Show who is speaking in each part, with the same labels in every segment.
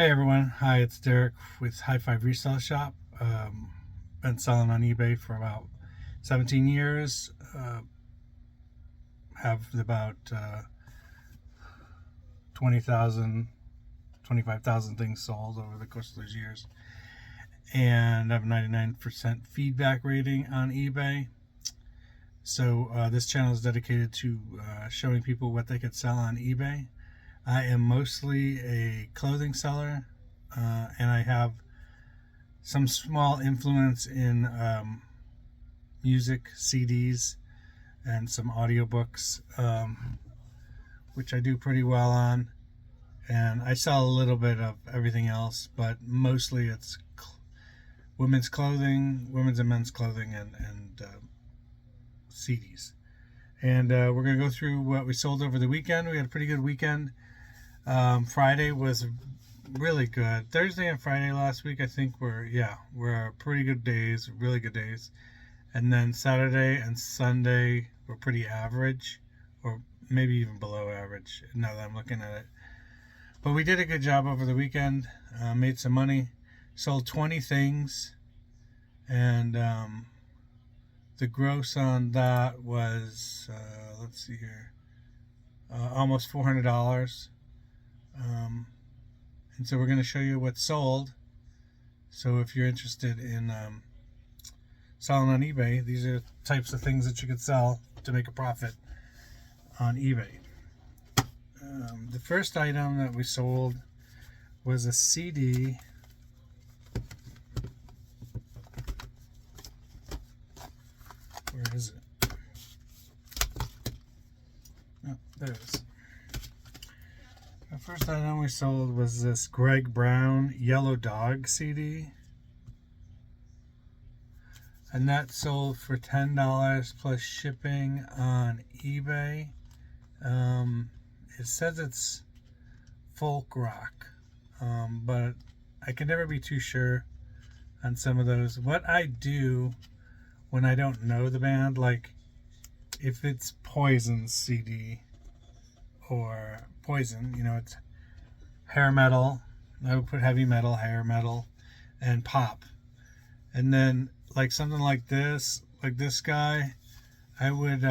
Speaker 1: Hey everyone, hi, it's Derek with High Five Resale Shop. Been selling on eBay for about 17 years. Have about 20,000, 25,000 things sold over the course of those years. And I have a 99% feedback rating on eBay. So this channel is dedicated to showing people what they could sell on eBay. I am mostly a clothing seller, and I have some small influence in music, CDs, and some audiobooks, which I do pretty well on. And I sell a little bit of everything else, but mostly it's women's clothing, women's and men's clothing, and CDs. And we're going to go through what we sold over the weekend. We had a pretty good weekend. Friday was really good. Thursday and Friday last week, I think were pretty good days, really good days. And then Saturday and Sunday were pretty average, or maybe even below average now that I'm looking at it. But we did a good job over the weekend, made some money, sold 20 things, and the gross on that was, let's see here, almost $400. And so we're going to show you what's sold. So if you're interested in selling on eBay, these are the types of things that you could sell to make a profit on eBay. The first item that we sold was a CD. Where is it? Oh, there it is. The first item we sold was this Greg Brown Yellow Dog CD. And that sold for $10 plus shipping on eBay. It says it's folk rock, but I can never be too sure on some of those. What I do when I don't know the band, like if it's Poison CD or Poison, it's hair metal. I would put heavy metal, hair metal, and pop. And then like something like this guy, I would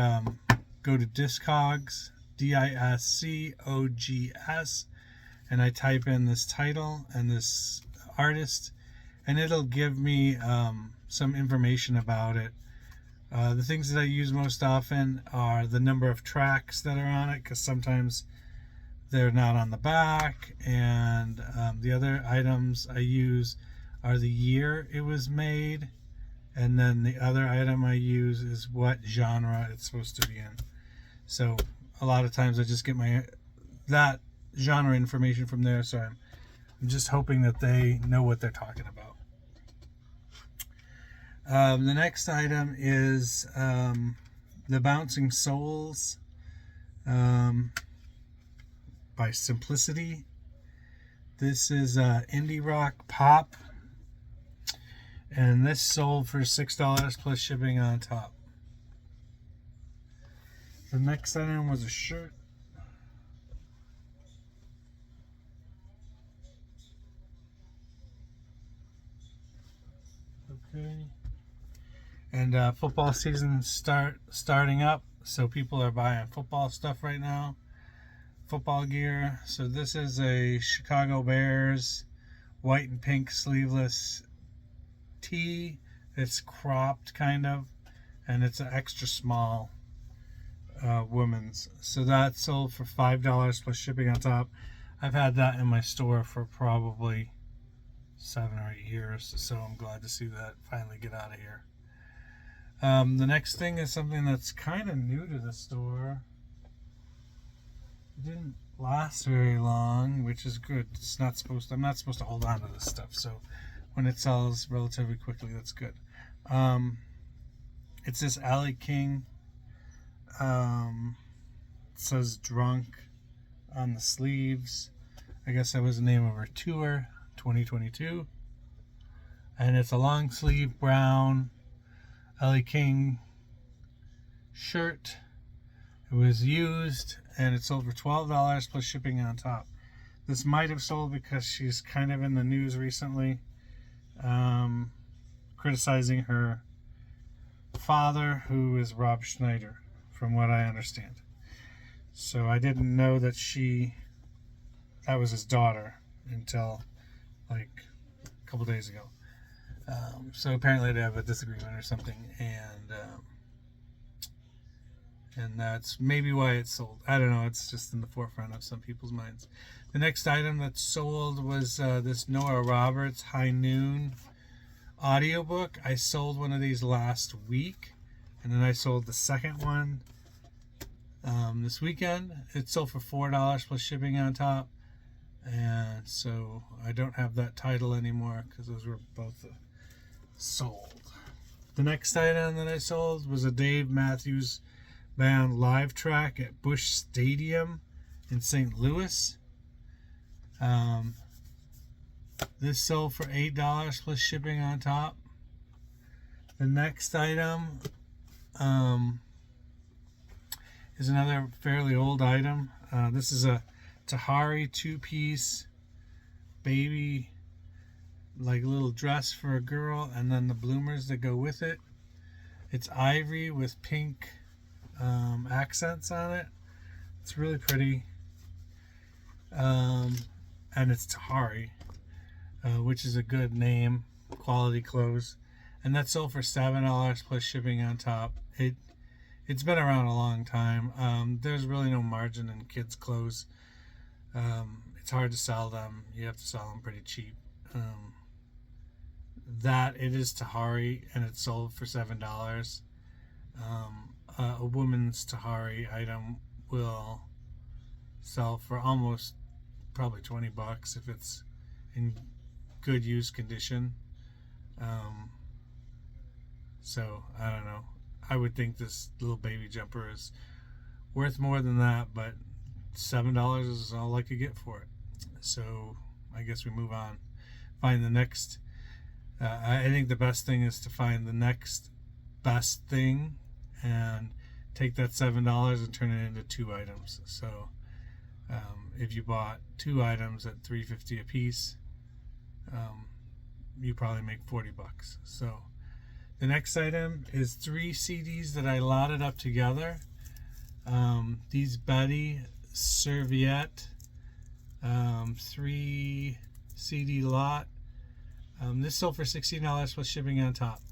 Speaker 1: go to Discogs, DISCOGS, and I type in this title and this artist, and it'll give me some information about it. The things that I use most often are the number of tracks that are on it, because sometimes they're not on the back, and the other items I use are the year it was made, and then the other item I use is what genre it's supposed to be in. So a lot of times I just get that genre information from there, so I'm just hoping that they know what they're talking about. The next item is The Bouncing Souls by Simplicity. This is indie rock pop, and this sold for $6 plus shipping on top. The next item was a shirt. Okay. And football season starting up, so people are buying football stuff right now. Football gear. So this is a Chicago Bears white and pink sleeveless tee. It's cropped kind of, and it's an extra small women's. So that sold for $5 plus shipping on top. I've had that in my store for probably 7 or 8 years, so I'm glad to see that finally get out of here. The next thing is something that's kind of new to the store. It didn't last very long, which is good. I'm not supposed to hold on to this stuff, so when it sells relatively quickly, that's good. It's this Alley King. It says Drunk on the sleeves. I guess that was the name of her tour, 2022. And it's a long sleeve brown Alley King shirt. It was used, and it sold for $12 plus shipping on top. This might have sold because she's kind of in the news recently, criticizing her father, who is Rob Schneider, from what I understand. So I didn't know that that was his daughter until like a couple days ago. So apparently they have a disagreement or something, and that's maybe why it sold. I don't know. It's just in the forefront of some people's minds. The next item that sold was this Nora Roberts High Noon audiobook. I sold one of these last week, and then I sold the second one this weekend. It sold for $4 plus shipping on top, and so I don't have that title anymore because those were both sold. The next item that I sold was a Dave Matthews Band live track at Busch Stadium in St. Louis. This sold for $8 plus shipping on top. The next item is another fairly old item. This is a Tahari 2-piece baby, like little dress for a girl, and then the bloomers that go with it. It's ivory with pink accents on it. It's really pretty. And it's Tahari, which is a good name, quality clothes. And that sold for $7 plus shipping on top. It's been around a long time. There's really no margin in kids' clothes. It's hard to sell them. You have to sell them pretty cheap. It is Tahari, and it's sold for $7. A woman's Tahari item will sell for almost probably $20 if it's in good use condition. So I don't know. I would think this little baby jumper is worth more than that, but $7 is all I could get for it. So I guess we move on. Find the next. I think the best thing is to find the next best thing and take that $7 and turn it into 2 items. So if you bought 2 items at $3.50 a piece, you probably make $40. So the next item is 3 CDs that I lotted up together. These Betty Serviette 3 CD lot. This sold for $16 plus shipping on top.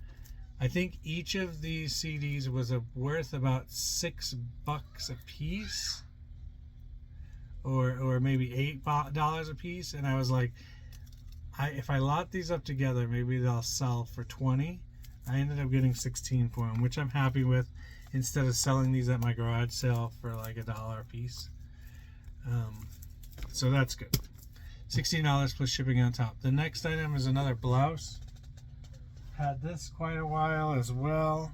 Speaker 1: I think each of these CDs was worth about $6 a piece, or maybe $8 a piece. And I was like, if I lot these up together, maybe they'll sell for $20. I ended up getting $16 for them, which I'm happy with, instead of selling these at my garage sale for like $1 a piece. So that's good. $16 plus shipping on top. The next item is another blouse. Had this quite a while as well.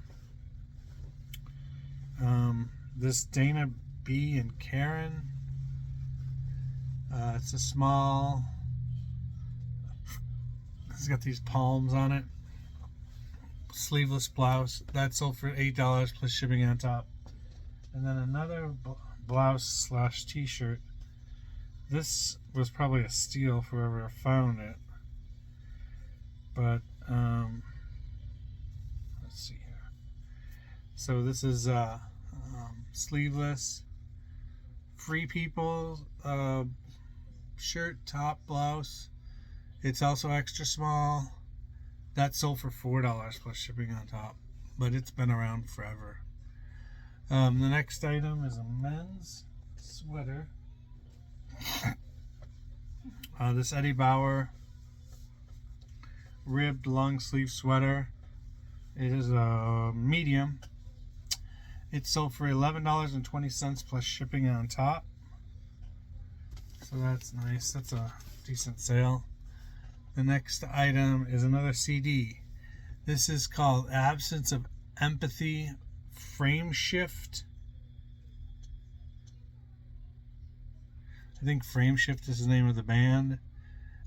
Speaker 1: This Dana B and Karen. It's a small. It's got these palms on it. Sleeveless blouse. That sold for $8 plus shipping on top. And then another blouse / t-shirt. This was probably a steal for whoever found it. But let's see here. So this is sleeveless, Free People shirt, top, blouse. It's also extra small. That sold for $4 plus shipping on top, but it's been around forever. The next item is a men's sweater. This Eddie Bauer ribbed long sleeve sweater. It is a medium. It sold for $11.20 plus shipping on top. So that's nice. That's a decent sale. The next item is another CD. This is called Absence of Empathy Frame Shift. I think Frame Shift is the name of the band.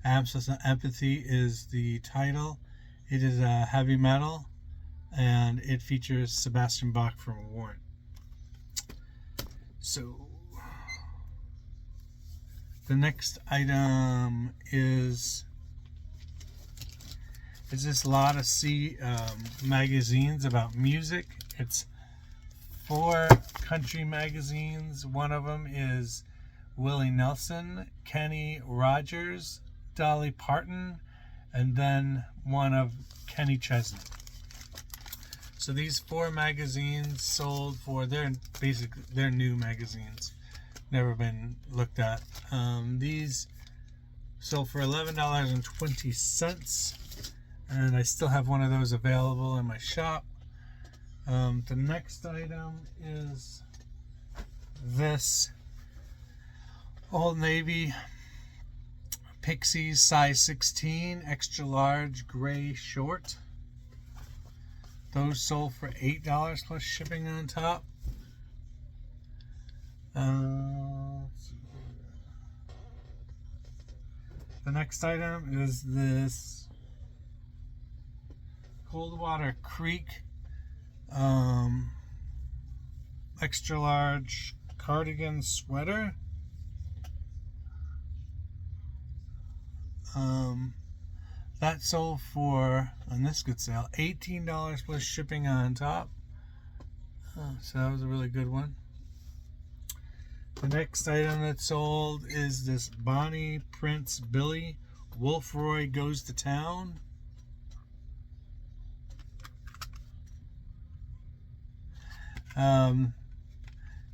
Speaker 1: Absence of Empathy is the title. It is a heavy metal, and it features Sebastian Bach from Warrant. So The next item is this lot of magazines about music. It's 4 country magazines. One of them is Willie Nelson, Kenny Rogers, Dolly Parton, and then one of Kenny Chesney. So these 4 magazines sold for, they're new magazines, never been looked at. These sold for $11.20, and I still have one of those available in my shop. The next item is this Old Navy Pixies size 16 extra large gray short. Those sold for $8 plus shipping on top. The next item is this Coldwater Creek extra large cardigan sweater. That sold for, on this good sale, $18 plus shipping on top. So that was a really good one. The next item that sold is this Bonnie Prince Billy Wolfroy Goes to Town.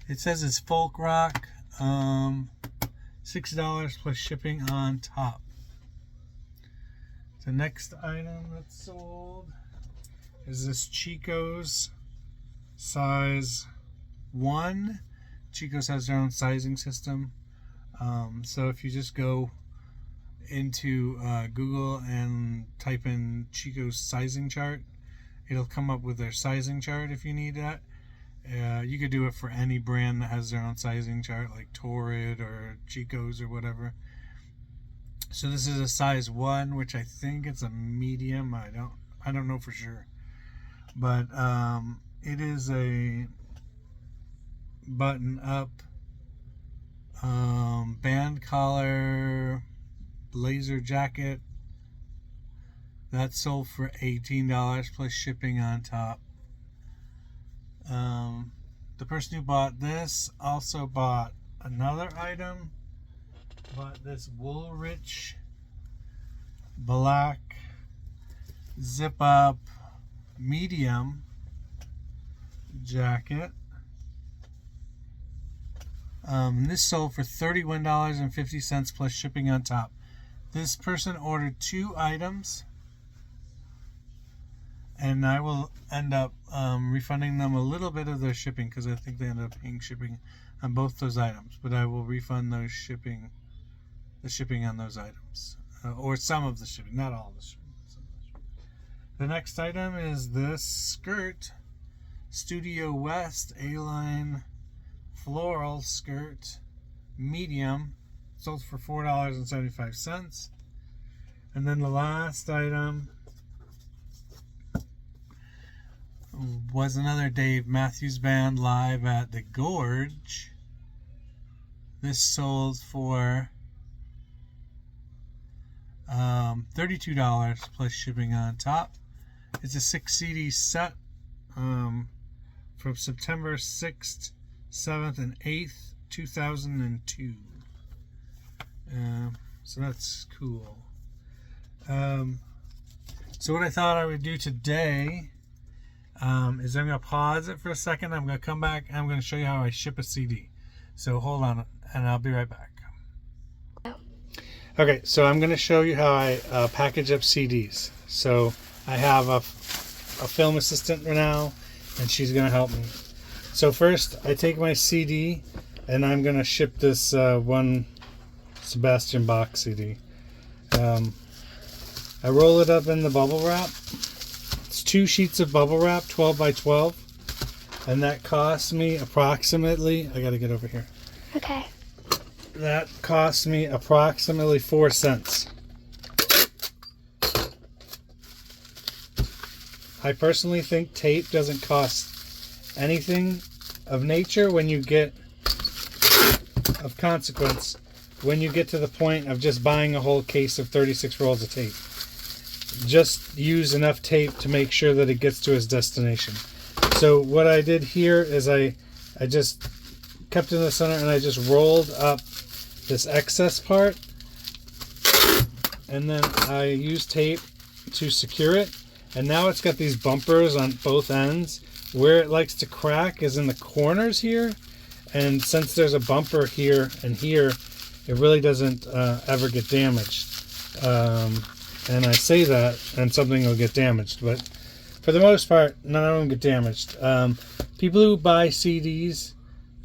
Speaker 1: It says it's folk rock. $6 plus shipping on top. The next item that's sold is this Chico's size 1. Chico's has their own sizing system. So if you just go into Google and type in Chico's sizing chart, it'll come up with their sizing chart if you need that. You could do it for any brand that has their own sizing chart, like Torrid or Chico's or whatever. So this is a size 1, which I think it's a medium. I don't know for sure, but it is a button-up band collar blazer jacket that sold for $18 plus shipping on top. The person who bought this also bought another item. Bought this Woolrich black zip up medium jacket. This sold for $31.50 plus shipping on top. This person ordered 2 items, and I will end up refunding them a little bit of their shipping because I think they ended up paying shipping on both those items. But I will refund the shipping on those items, or some of the shipping, not all of the shipping. The next item is this skirt, Studio West A-line floral skirt, medium, sold for $4.75. And then the last item was another Dave Matthews Band live at the Gorge. This sold for $32 plus shipping on top. It's a 6 CD set from September 6th, 7th, and 8th, 2002. So that's cool. So what I thought I would do today is I'm going to pause it for a second. I'm going to come back and I'm going to show you how I ship a CD. So hold on and I'll be right back. Okay, so I'm going to show you how I package up CDs. So I have a film assistant right now, and she's going to help me. So first, I take my CD, and I'm going to ship this one Sebastian Bach CD. I roll it up in the bubble wrap. It's 2 sheets of bubble wrap, 12 by 12, and that costs me approximately, I got to get over here.
Speaker 2: Okay.
Speaker 1: That cost me approximately 4 cents. I personally think tape doesn't cost anything of nature when you get of consequence when you get to the point of just buying a whole case of 36 rolls of tape. Just use enough tape to make sure that it gets to its destination. So what I did here is I just kept it in the center and I just rolled up this excess part, and then I used tape to secure it. And now it's got these bumpers on both ends. Where it likes to crack is in the corners here, and since there's a bumper here and here, it really doesn't ever get damaged. And I say that and something will get damaged, but for the most part none of them get damaged. People who buy CDs,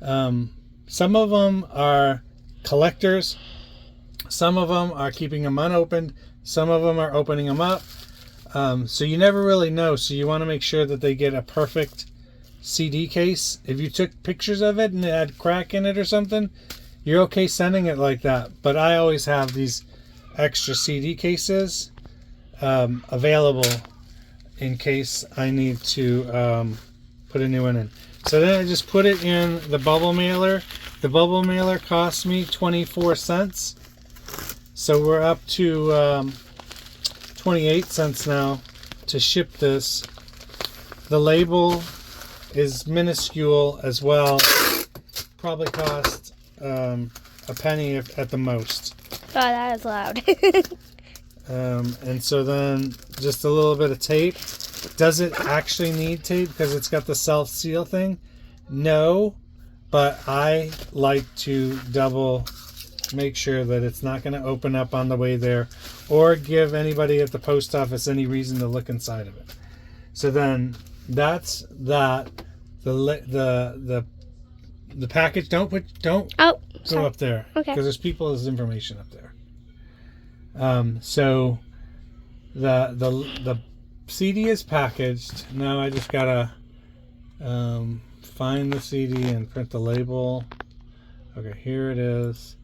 Speaker 1: some of them are collectors, some of them are keeping them unopened, some of them are opening them up. So you never really know. So you want to make sure that they get a perfect CD case. If you took pictures of it and it had crack in it or something, you're okay sending it like that. But I always have these extra CD cases available in case I need to put a new one in. So then I just put it in the bubble mailer. The bubble mailer cost me 24 cents. So we're up to 28 cents now to ship this. The label is minuscule as well. Probably cost a penny at the most.
Speaker 2: Oh, that is loud.
Speaker 1: And so then just a little bit of tape. Does it actually need tape because it's got the self-seal thing? No, but I like to double make sure that it's not going to open up on the way there or give anybody at the post office any reason to look inside of it. So then that's that. The package, don't go up there,
Speaker 2: Okay.
Speaker 1: because there's people's information up there. So the CD is packaged. Now I just gotta find the CD and print the label. Okay, here it is.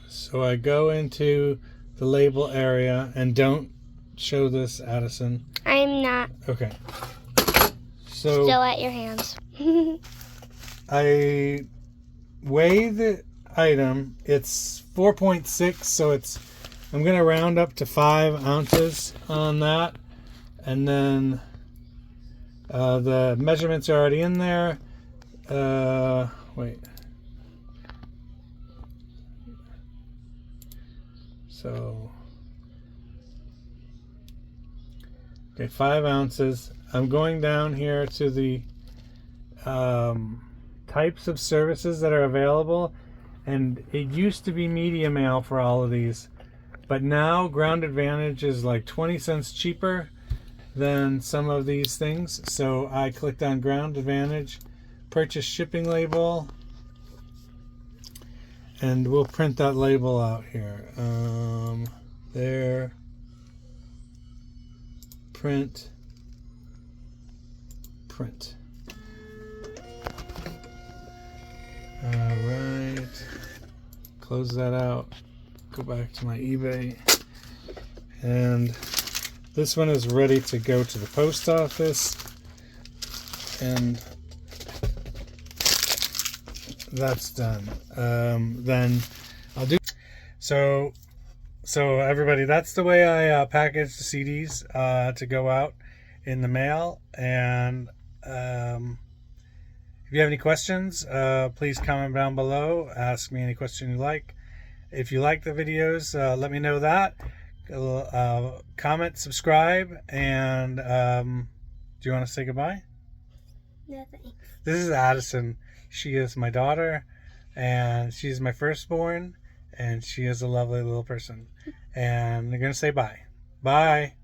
Speaker 1: So I go into the label area, and don't show this, Addison.
Speaker 2: I'm not
Speaker 1: Okay. So
Speaker 2: still at your hands.
Speaker 1: I weigh the item. It's 4.6, so I'm going to round up to 5 ounces on that. And then the measurements are already in there. Wait. So, okay, 5 ounces. I'm going down here to the types of services that are available, and it used to be media mail for all of these, but now Ground Advantage is like 20 cents cheaper than some of these things. So I clicked on Ground Advantage, purchase shipping label, and we'll print that label out here. There, print. Alright, close that out, go back to my eBay, and this one is ready to go to the post office, and that's done. Then I'll do so everybody, that's the way I package the CDs to go out in the mail. And if you have any questions, please comment down below. Ask me any question you like. If you like the videos, let me know that. Comment, subscribe, and do you want to say goodbye?
Speaker 2: No thanks.
Speaker 1: This is Addison. She is my daughter, and she's my firstborn, and she is a lovely little person. And I'm going to say bye. Bye.